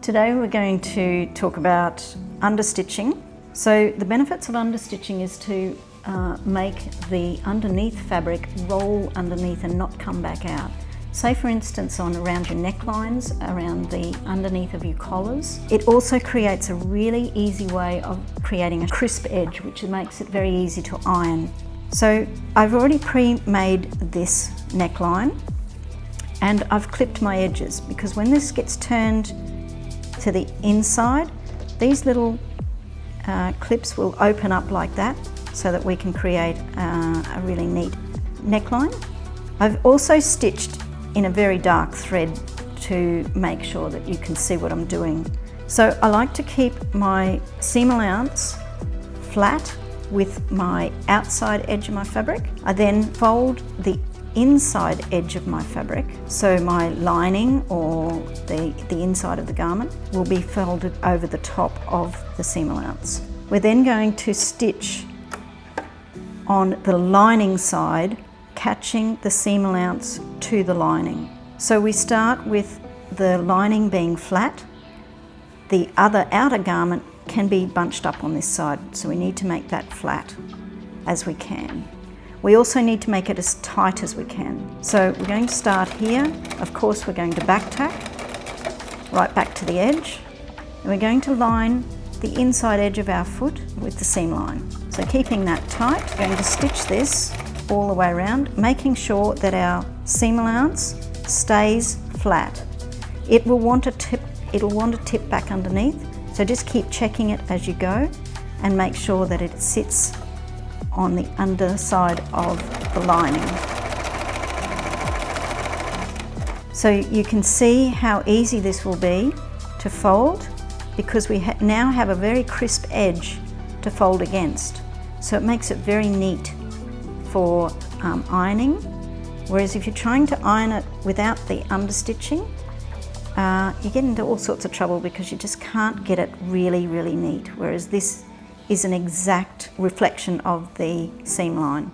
Today we're going to talk about understitching. So the benefits of understitching is to make the underneath fabric roll underneath and not come back out. Say for instance around your necklines, around the underneath of your collars. It also creates a really easy way of creating a crisp edge, which makes it very easy to iron. So I've already pre-made this neckline and I've clipped my edges, because when this gets turned to the inside, these little clips will open up like that so that we can create a really neat neckline. I've also stitched in a very dark thread to make sure that you can see what I'm doing. So I like to keep my seam allowance flat with my outside edge of my fabric. I then fold the inside edge of my fabric, so my lining or the inside of the garment will be folded over the top of the seam allowance. We're then going to stitch on the lining side, catching the seam allowance to the lining. So we start with the lining being flat. The other outer garment can be bunched up on this side, so we need to make that flat as we can. We also need to make it as tight as we can. So we're going to start here. Of course, we're going to back tack right back to the edge, and we're going to line the inside edge of our foot with the seam line. So keeping that tight, we're going to stitch this all the way around, making sure that our seam allowance stays flat. It will want to tip back underneath, so just keep checking it as you go and make sure that it sits on the underside of the lining. So you can see how easy this will be to fold, because we now have a very crisp edge to fold against. So it makes it very neat for ironing. Whereas if you're trying to iron it without the understitching, you get into all sorts of trouble because you just can't get it really neat. Whereas this is an exact reflection of the seam line.